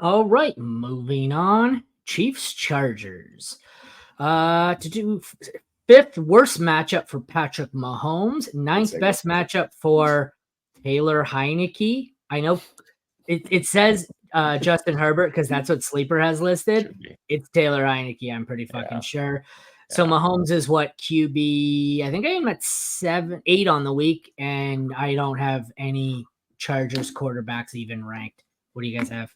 All right, moving on. Chiefs Chargers. To do fifth worst matchup for Patrick Mahomes, ninth best matchup for Taylor Heineke. I know it says Justin Herbert because that's what Sleeper has listed. Should be. It's Taylor Heineke, I'm pretty fucking sure. So Yeah. Mahomes is what, QB? I think I am at 8 on the week, and I don't have any Chargers quarterbacks even ranked. What do you guys have?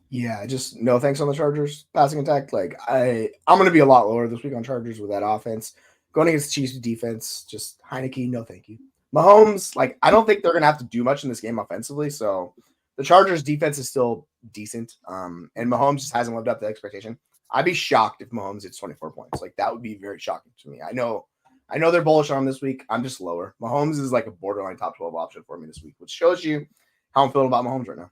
Yeah, just no thanks on the Chargers passing attack. Like I'm gonna be a lot lower this week on Chargers with that offense. Going against Chiefs defense, just Heineke, no thank you. Mahomes, like I don't think they're gonna have to do much in this game offensively. So the Chargers defense is still decent. And Mahomes just hasn't lived up to the expectation. I'd be shocked if Mahomes hits 24 points. Like that would be very shocking to me. I know they're bullish on him this week. I'm just lower. Mahomes is like a borderline top 12 option for me this week, which shows you how I'm feeling about Mahomes right now.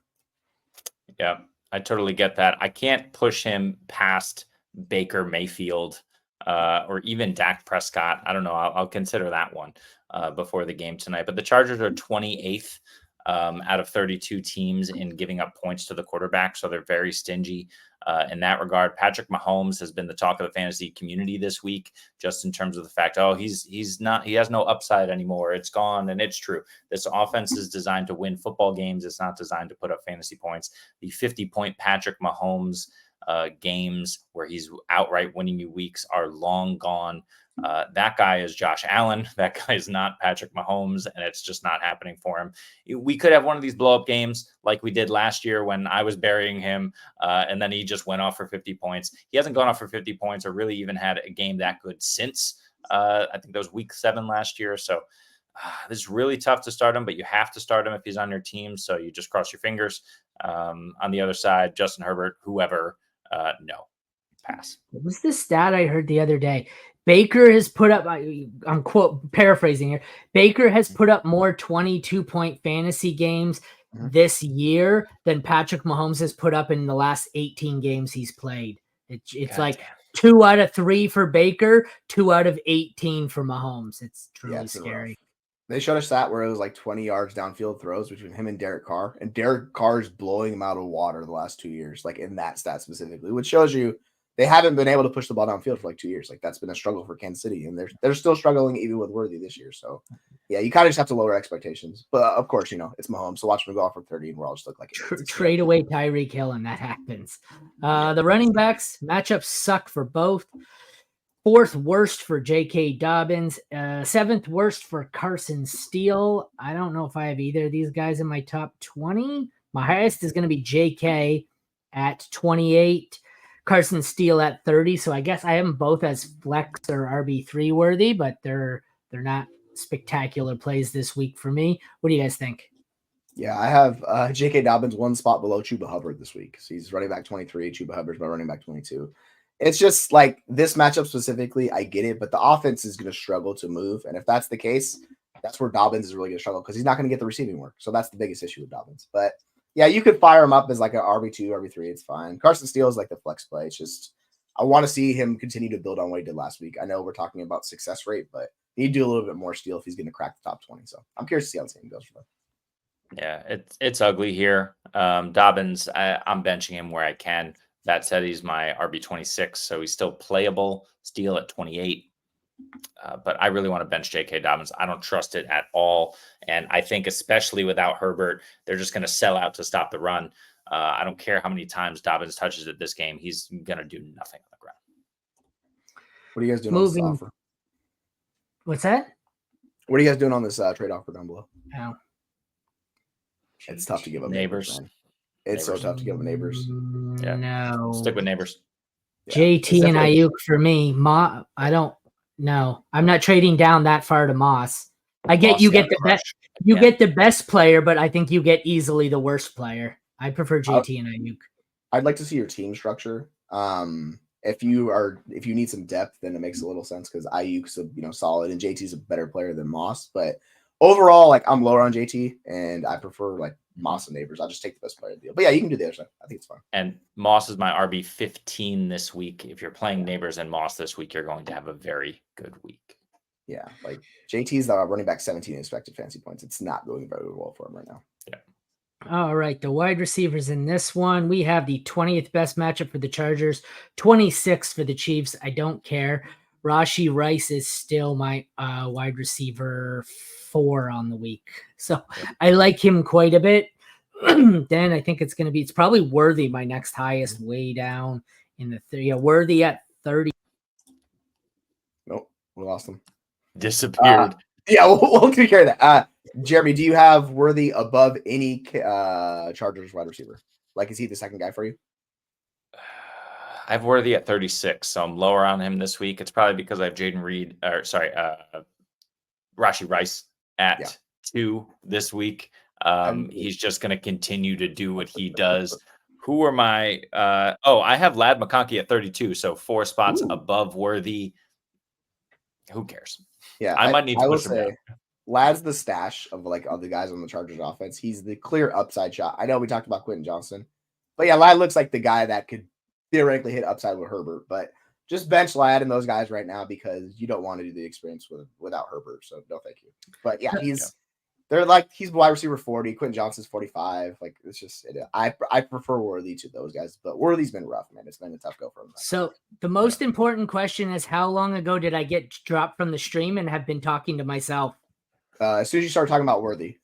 Yeah. I totally get that. I can't push him past Baker Mayfield or even Dak Prescott. I don't know. I'll consider that one before the game tonight. But the Chargers are 28th out of 32 teams in giving up points to the quarterback. So they're very stingy in that regard. Patrick Mahomes has been the talk of the fantasy community this week, just in terms of the fact, he has no upside anymore. It's gone. And it's true. This offense is designed to win football games. It's not designed to put up fantasy points. The 50-point Patrick Mahomes games where he's outright winning you weeks are long gone. That guy is Josh Allen. That guy is not Patrick Mahomes, and it's just not happening for him. We could have one of these blow-up games like we did last year when I was burying him, and then he just went off for 50 points. He hasn't gone off for 50 points or really even had a game that good since, I think that was week 7 last year. So this is really tough to start him, but you have to start him if he's on your team. So you just cross your fingers. On the other side, Justin Herbert, whoever, no, pass. What was the stat I heard the other day? Baker has put up, I'm quote paraphrasing here, Baker has put up more 22-point fantasy games this year than Patrick Mahomes has put up in the last 18 games he's played. It's like 2 out of 3 for Baker, 2 out of 18 for Mahomes. It's truly scary. Rough. They showed a stat where it was like 20 yards downfield throws between him and Derek Carr, and Derek Carr is blowing him out of water the last 2 years, like in that stat specifically, which shows you they haven't been able to push the ball downfield for like 2 years. Like that's been a struggle for Kansas City, and they're still struggling even with Worthy this year. So yeah, you kind of just have to lower expectations. But of course, it's Mahomes, so watch him go off for 30, and we'll all just look like trade away Tyreek Hill, and that happens. The running backs matchups suck for both. 4th worst for J.K. Dobbins, 7th worst for Carson Steele. I don't know if I have either of these guys in my top 20. My highest is going to be J.K. at 28, Carson Steele at 30. So I guess I have them both as flex or RB3 worthy, but they're not spectacular plays this week for me. What do you guys think? Yeah, I have J.K. Dobbins one spot below Chuba Hubbard this week. So he's running back 23. Chuba Hubbard's my running back 22. It's just like this matchup specifically, I get it, but the offense is going to struggle to move. And if that's the case, that's where Dobbins is really going to struggle because he's not going to get the receiving work. So that's the biggest issue with Dobbins. But yeah, you could fire him up as like an RB2, RB3. It's fine. Carson Steele is like the flex play. It's just, I want to see him continue to build on what he did last week. I know we're talking about success rate, but he'd do a little bit more Steele if he's going to crack the top 20. So I'm curious to see how the team goes for them. Yeah, it's ugly here. Dobbins, I'm benching him where I can. That said, he's my RB26, so he's still playable. Steele at 28. But I really want to bench J.K. Dobbins. I don't trust it at all. And I think especially without Herbert, they're just going to sell out to stop the run. I don't care how many times Dobbins touches it this game. He's going to do nothing on the ground. What are you guys doing on this offer? What's that? What are you guys doing on this trade offer down below? Oh. It's tough to give up neighbors. It's so tough to give up neighbors. Yeah. No. Stick with neighbors. Yeah. JT and Ayuk for me. I don't know. I'm not trading down that far to Moss. I get you get the best. You get the best player, but I think you get easily the worst player. I prefer JT and Ayuk. I'd like to see your team structure. If you need some depth, then it makes a little sense because Ayuk's solid and JT's a better player than Moss. But overall, like I'm lower on JT and I prefer like Moss and Neighbors. I'll just take the best player deal. But yeah, you can do the other side. I think it's fine. And Moss is my RB15 this week. If you're playing Neighbors and Moss this week, you're going to have a very good week. Yeah, like JT's the running back 17 expected fantasy points. It's not going very well for him right now. Yeah. All right, the wide receivers in this one, we have the 20th best matchup for the Chargers, 26th for the Chiefs. I don't care. Rashee Rice is still my wide receiver 4 on the week. So I like him quite a bit. Then I think it's probably Worthy, my next highest, way down in the 30. Yeah, Worthy at 30. Nope, we lost him. Disappeared. Yeah, we'll take care of that. Jeremy, do you have Worthy above any Chargers wide receiver? Like, is he the second guy for you? I have Worthy at 36, so I'm lower on him this week. It's probably because I have Rashee Rice at 2 this week. He's just going to continue to do what he does. Who are my I have Ladd McConkey at 32, so 4 spots above Worthy. Who cares? Yeah, I might need to push him down. Ladd's the stash of the guys on the Chargers offense. He's the clear upside shot. I know we talked about Quentin Johnson, but yeah, Ladd looks like the guy that could theoretically hit upside with Herbert. But just bench Ladd and those guys right now because you don't want to do the experience without Herbert. So no, thank you. But yeah, he's wide receiver 40. Quentin Johnson's 45. Like, it's just I prefer Worthy to those guys, but Worthy's been rough, man. It's been a tough go for him. So the most important question is, how long ago did I get dropped from the stream and have been talking to myself? As soon as you start talking about Worthy.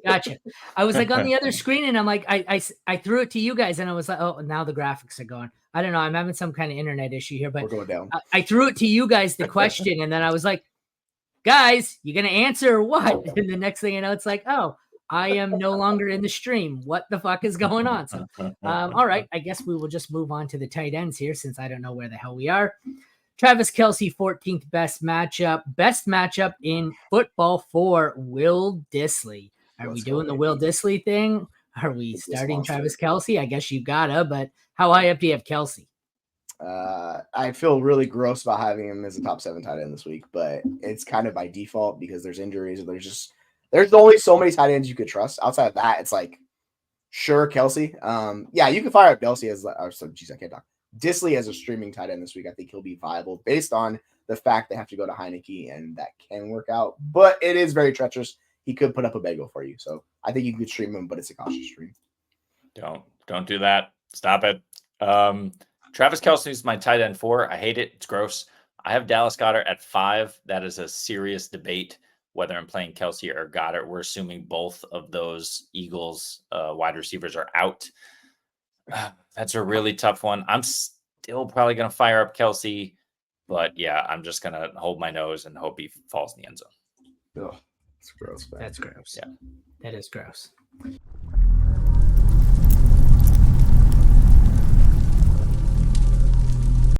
Gotcha. I was like on the other screen and I'm like, I threw it to you guys and I was like, oh, now the graphics are going. I don't know. I'm having some kind of internet issue here, but we're going down. I threw it to you guys, the question, and then I was like, guys, you going to answer or what? And the next thing you know, it's like, oh, I am no longer in the stream. What the fuck is going on? So, all right, I guess we will just move on to the tight ends here since I don't know where the hell we are. Travis Kelce, 14th best matchup in football for Will Dissly. Are we doing the Will Dissly thing? Are we starting Travis Kelce? I guess you gotta, but how high up do you have Kelce? I feel really gross about having him as a top 7 tight end this week, but it's kind of by default because there's injuries. There's only so many tight ends you could trust. Outside of that, it's like, sure, Kelce. Yeah, you can fire up Kelce I can't talk. Dissly as a streaming tight end this week. I think he'll be viable based on the fact they have to go to Heineke, and that can work out. But it is very treacherous. He could put up a bagel for you. So I think you could stream him, but it's a cautious stream. Don't do that. Stop it. Travis Kelce is my tight end 4. I hate it. It's gross. I have Dallas Goedert at 5. That is a serious debate whether I'm playing Kelce or Goddard. We're assuming both of those Eagles wide receivers are out. That's a really tough one. I'm still probably going to fire up Kelce, but yeah, I'm just going to hold my nose and hope he falls in the end zone. Oh, that's gross, man. That's gross. Yeah. That is gross.